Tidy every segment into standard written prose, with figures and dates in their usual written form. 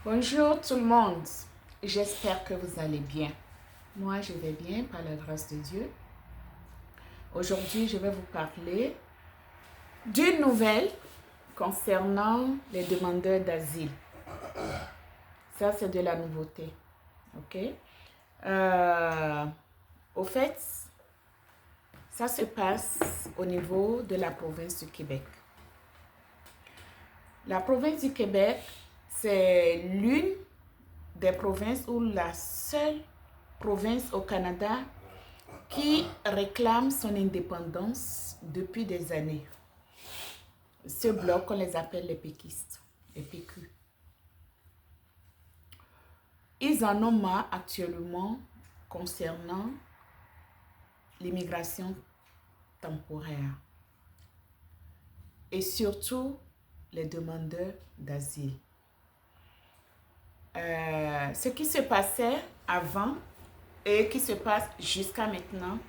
Bonjour tout le monde, j'espère que vous allez bien. Moi, je vais bien par la grâce de Dieu. Aujourd'hui, je vais vous parler d'une nouvelle concernant les demandeurs d'asile. Ça, c'est de la nouveauté. Ok? Au fait, ça se passe au niveau de la province du Québec. La province du Québec, c'est l'une des provinces ou la seule province au Canada qui réclame son indépendance depuis des années. Ce bloc, on les appelle les péquistes, les PQ. Ils en ont marre actuellement concernant l'immigration temporaire et surtout les demandeurs d'asile. Ce qui se passait avant et qui se passe jusqu'à maintenant,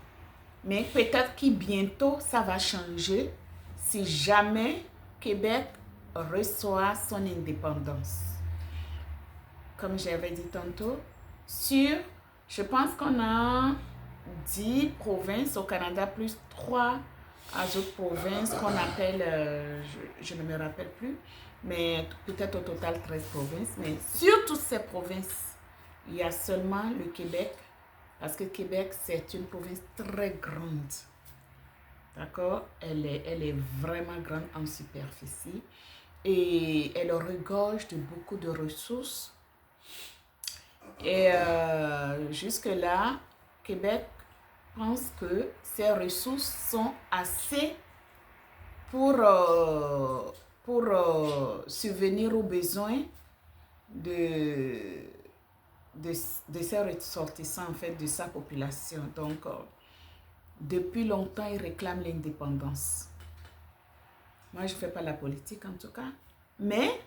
mais peut-être que bientôt ça va changer si jamais Québec reçoit son indépendance. Comme j'avais dit tantôt, je pense qu'on a 10 provinces au Canada plus 3 autres provinces qu'on appelle, je ne me rappelle plus, mais peut-être au total 13 provinces. Mais sur toutes ces provinces, il y a seulement le Québec, parce que Québec, c'est une province très grande. D'accord? Elle est vraiment grande en superficie et elle regorge de beaucoup de ressources. Et jusque-là, Québec pense que ces ressources sont assez pour subvenir aux besoins de ses ressortissants, en fait, de sa population. Donc, depuis longtemps, il réclame l'indépendance. Moi, je ne fais pas la politique, en tout cas. Mais,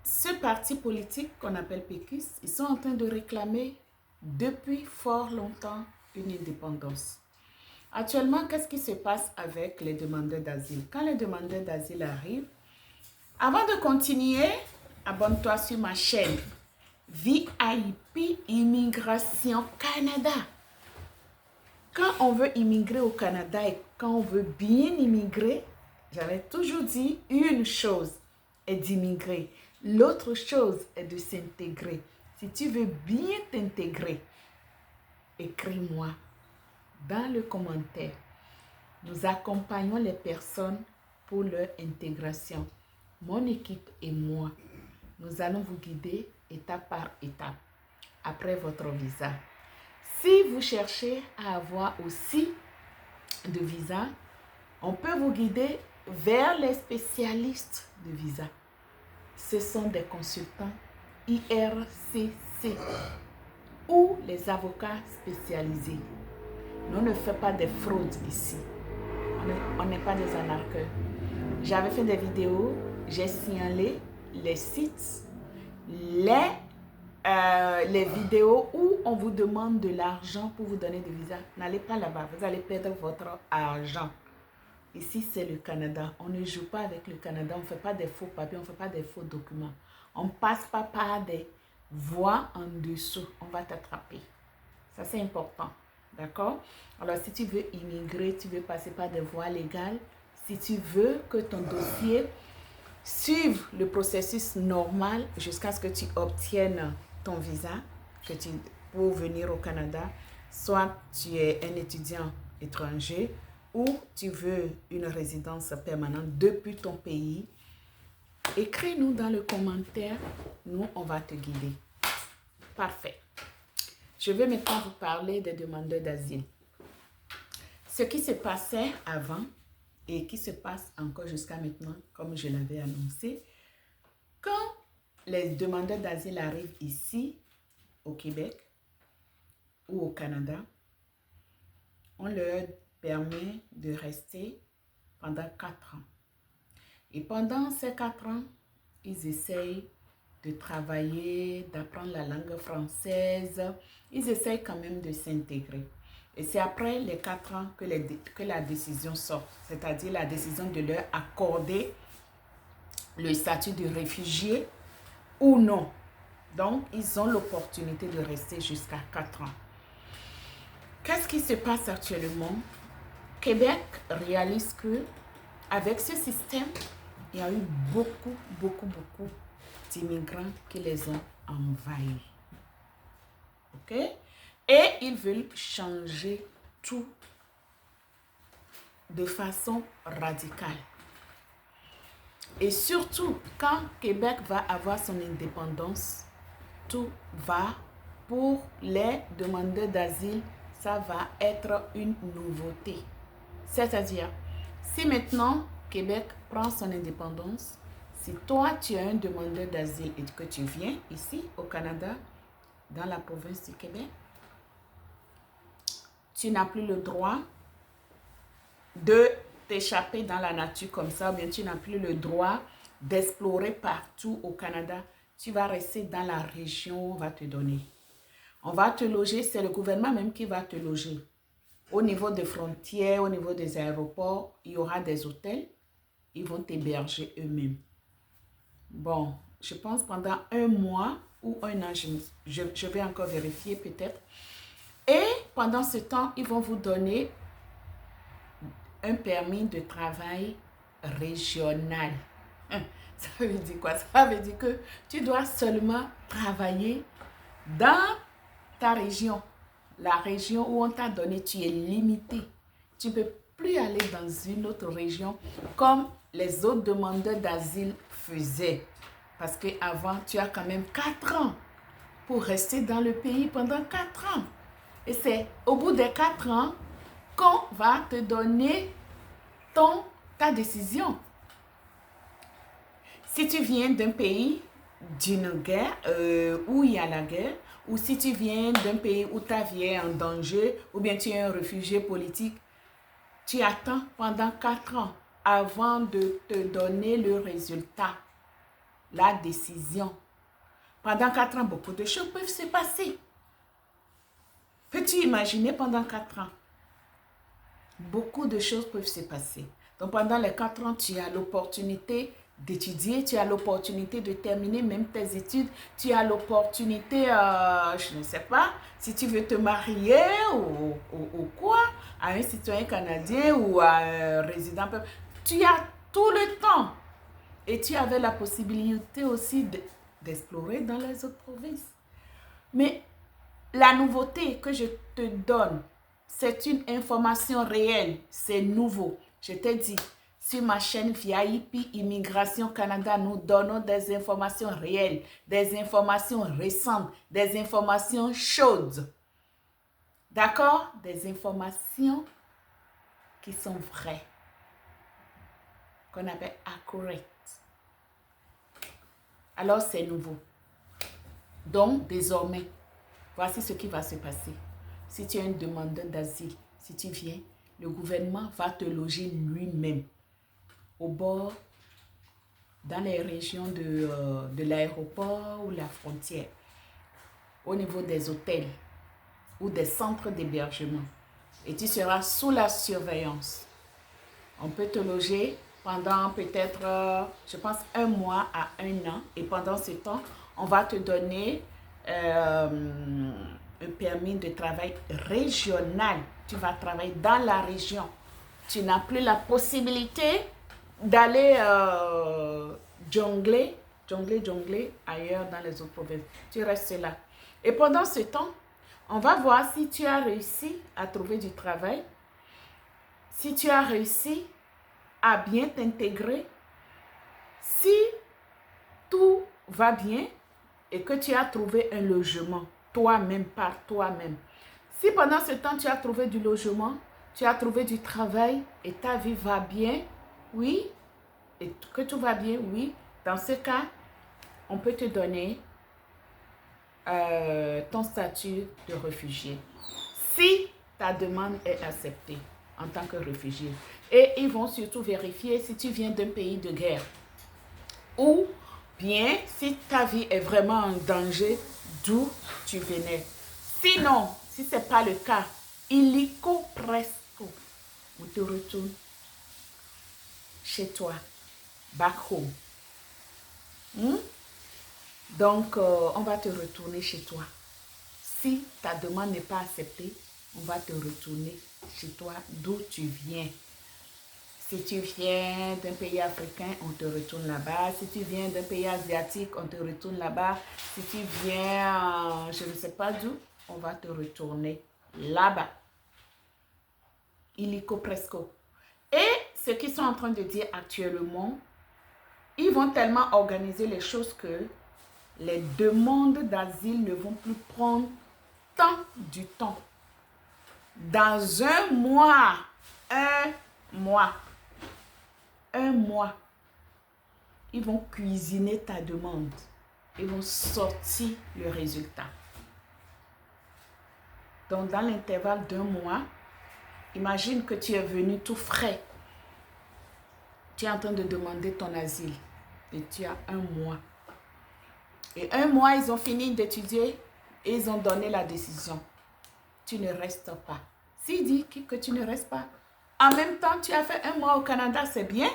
ce parti politique qu'on appelle PQ, ils sont en train de réclamer depuis fort longtemps une indépendance. Actuellement, qu'est-ce qui se passe avec les demandeurs d'asile? Quand les demandeurs d'asile arrivent, avant de continuer, abonne-toi sur ma chaîne VIP Immigration Canada. Quand on veut immigrer au Canada et quand on veut bien immigrer, j'avais toujours dit une chose est d'immigrer. L'autre chose est de s'intégrer. Si tu veux bien t'intégrer, écris-moi dans le commentaire. Nous accompagnons les personnes pour leur intégration. Mon équipe et moi, nous allons vous guider étape par étape après votre visa. Si vous cherchez à avoir aussi de visa, on peut vous guider vers les spécialistes de visa. Ce sont des consultants IRCC ou les avocats spécialisés. Nous ne faisons pas des fraudes ici. On n'est pas des anarcheurs. J'avais fait des vidéos, j'ai signalé les sites, les vidéos où on vous demande de l'argent pour vous donner des visas. N'allez pas là-bas, vous allez perdre votre argent. Ici, c'est le Canada. On ne joue pas avec le Canada, on ne fait pas des faux papiers, on ne fait pas des faux documents. On ne passe pas par des voies en dessous. On va t'attraper. Ça, c'est important. D'accord? Alors, si tu veux immigrer, tu veux passer par des voies légales, si tu veux que ton dossier suive le processus normal jusqu'à ce que tu obtiennes ton visa pour venir au Canada, soit tu es un étudiant étranger ou tu veux une résidence permanente depuis ton pays, écris-nous dans le commentaire, nous on va te guider. Parfait. Je vais maintenant vous parler des demandeurs d'asile. Ce qui se passait avant et qui se passe encore jusqu'à maintenant, comme je l'avais annoncé, quand les demandeurs d'asile arrivent ici, au Québec ou au Canada, on leur permet de rester pendant 4 ans. Et pendant ces 4 ans, ils essayent de travailler, d'apprendre la langue française. Ils essayent quand même de s'intégrer. Et c'est après les 4 ans que la décision sort, c'est-à-dire la décision de leur accorder le statut de réfugié ou non. Donc, ils ont l'opportunité de rester jusqu'à 4 ans. Qu'est-ce qui se passe actuellement? Québec réalise que avec ce système, il y a eu beaucoup d'immigrants qui les ont envahis. OK? Et ils veulent changer tout de façon radicale. Et surtout, quand Québec va avoir son indépendance, tout va, pour les demandeurs d'asile, ça va être une nouveauté. C'est-à-dire, si maintenant Québec prend son indépendance, si toi tu es un demandeur d'asile et que tu viens ici au Canada, dans la province du Québec, tu n'as plus le droit de t'échapper dans la nature comme ça, ou bien tu n'as plus le droit d'explorer partout au Canada. Tu vas rester dans la région où on va te donner. On va te loger, c'est le gouvernement même qui va te loger. Au niveau des frontières, au niveau des aéroports, il y aura des hôtels. Ils vont t'héberger eux-mêmes. Bon, je pense pendant 1 mois ou 1 an, je vais encore vérifier peut-être. Et pendant ce temps, ils vont vous donner un permis de travail régional. Ça veut dire quoi? Ça veut dire que tu dois seulement travailler dans ta région. La région où on t'a donné, tu es limité. Tu ne peux plus aller dans une autre région comme les autres demandeurs d'asile faisaient. Parce qu'avant, tu as quand même 4 ans pour rester dans le pays pendant 4 ans. Et c'est au bout des 4 ans qu'on va te donner ta décision. Si tu viens d'un pays d'une guerre, où il y a la guerre, ou si tu viens d'un pays où ta vie est en danger, ou bien tu es un réfugié politique, tu attends pendant 4 ans avant de te donner le résultat, la décision. Pendant 4 ans, beaucoup de choses peuvent se passer. Peux-tu imaginer pendant 4 ans? Beaucoup de choses peuvent se passer. Donc pendant les 4 ans, tu as l'opportunité d'étudier, tu as l'opportunité de terminer même tes études, tu as l'opportunité, je ne sais pas, si tu veux te marier ou quoi, à un citoyen canadien ou à un résident, tu as tout le temps. Et tu avais la possibilité aussi d'explorer dans les autres provinces. Mais la nouveauté que je te donne, c'est une information réelle, c'est nouveau. Je t'ai dit, sur ma chaîne VIP Immigration Canada, nous donnons des informations réelles, des informations récentes, des informations chaudes. D'accord? Des informations qui sont vraies, qu'on appelle accurate. Alors, c'est nouveau. Donc, désormais, voici ce qui va se passer. Si tu es un demandeur d'asile, si tu viens, le gouvernement va te loger lui-même au bord, dans les régions de l'aéroport ou la frontière, au niveau des hôtels ou des centres d'hébergement. Et tu seras sous la surveillance. On peut te loger pendant peut-être, je pense, 1 mois à 1 an. Et pendant ce temps, on va te donner un permis de travail régional. Tu vas travailler dans la région. Tu n'as plus la possibilité d'aller jongler ailleurs dans les autres provinces. Tu restes là. Et pendant ce temps, on va voir si tu as réussi à trouver du travail, si tu as réussi à bien t'intégrer, si tout va bien et que tu as trouvé un logement toi-même, par toi-même. Si pendant ce temps, tu as trouvé du logement, tu as trouvé du travail et ta vie va bien, oui, et que tout va bien, oui, dans ce cas, on peut te donner ton statut de réfugié. Si ta demande est acceptée en tant que réfugié. Et ils vont surtout vérifier si tu viens d'un pays de guerre. Ou bien si ta vie est vraiment en danger d'où tu venais. Sinon, si ce n'est pas le cas, illico presto, on te retourne chez toi, back home. Hmm? Donc, on va te retourner chez toi. Si ta demande n'est pas acceptée, on va te retourner chez toi d'où tu viens. Si tu viens d'un pays africain, on te retourne là-bas. Si tu viens d'un pays asiatique, on te retourne là-bas. Si tu viens, je ne sais pas d'où, on va te retourner là-bas. Illico presto. Et ce qu'ils sont en train de dire actuellement, ils vont tellement organiser les choses que les demandes d'asile ne vont plus prendre tant du temps. Dans un mois, ils vont cuisiner ta demande. Ils vont sortir le résultat. Donc, dans l'intervalle d'un mois, imagine que tu es venu tout frais. Tu es en train de demander ton asile et tu as un mois. Et un mois, ils ont fini d'étudier et ils ont donné la décision. Tu ne restes pas. S'il dit que tu ne restes pas, en même temps, tu as fait un mois au Canada, c'est bien.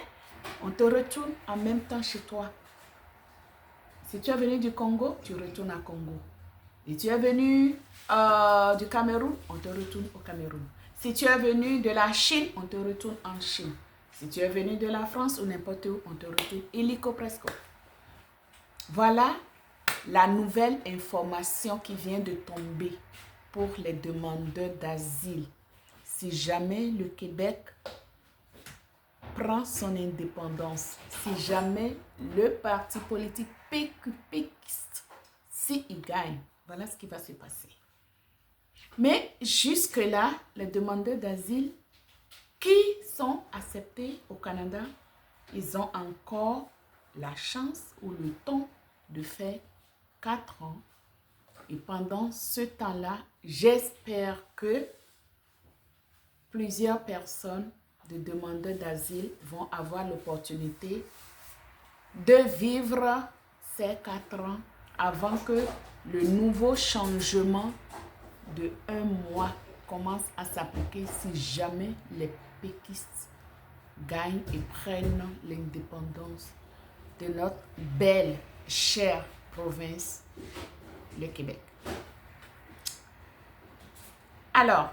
On te retourne en même temps chez toi. Si tu es venu du Congo, tu retournes à Congo. Si tu es venu du Cameroun, on te retourne au Cameroun. Si tu es venu de la Chine, on te retourne en Chine. Si tu es venu de la France ou n'importe où, on te retourne illico presto. Voilà la nouvelle information qui vient de tomber pour les demandeurs d'asile. Si jamais le Québec prend son indépendance, si jamais le parti politique péquiste, s'il gagne, voilà ce qui va se passer. Mais jusque-là, les demandeurs d'asile qui sont acceptés au Canada, ils ont encore la chance ou le temps de faire 4 ans. Et pendant ce temps-là, j'espère que plusieurs personnes de demandeurs d'asile vont avoir l'opportunité de vivre ces 4 ans avant que le nouveau changement de un mois commence à s'appliquer si jamais les péquistes gagnent et prennent l'indépendance de notre belle, chère province, le Québec. Alors,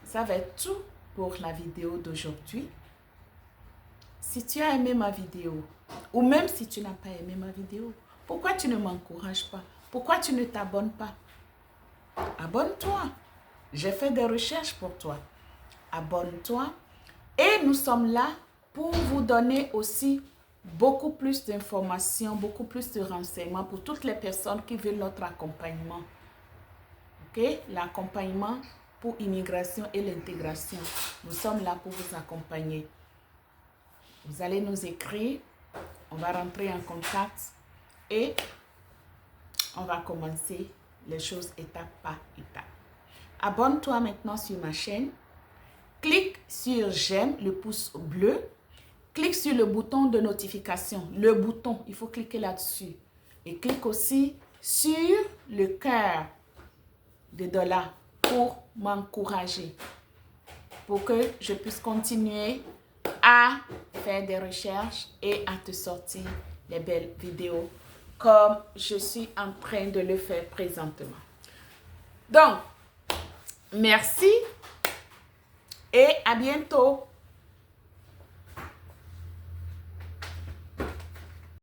ça va être tout pour la vidéo d'aujourd'hui. Si tu as aimé ma vidéo, ou même si tu n'as pas aimé ma vidéo, pourquoi tu ne m'encourages pas? Pourquoi tu ne t'abonnes pas? Abonne-toi. J'ai fait des recherches pour toi. Abonne-toi. Et nous sommes là pour vous donner aussi beaucoup plus d'informations, beaucoup plus de renseignements pour toutes les personnes qui veulent notre accompagnement. Ok? L'accompagnement pour l'immigration et l'intégration. Nous sommes là pour vous accompagner. Vous allez nous écrire, on va rentrer en contact et on va commencer les choses étape par étape. Abonne-toi maintenant sur ma chaîne. Clique sur j'aime, le pouce bleu. Clique sur le bouton de notification. Le bouton, il faut cliquer là-dessus. Et clique aussi sur le cœur de $, pour m'encourager, pour que je puisse continuer à faire des recherches et à te sortir des belles vidéos comme je suis en train de le faire présentement. Donc, merci et à bientôt.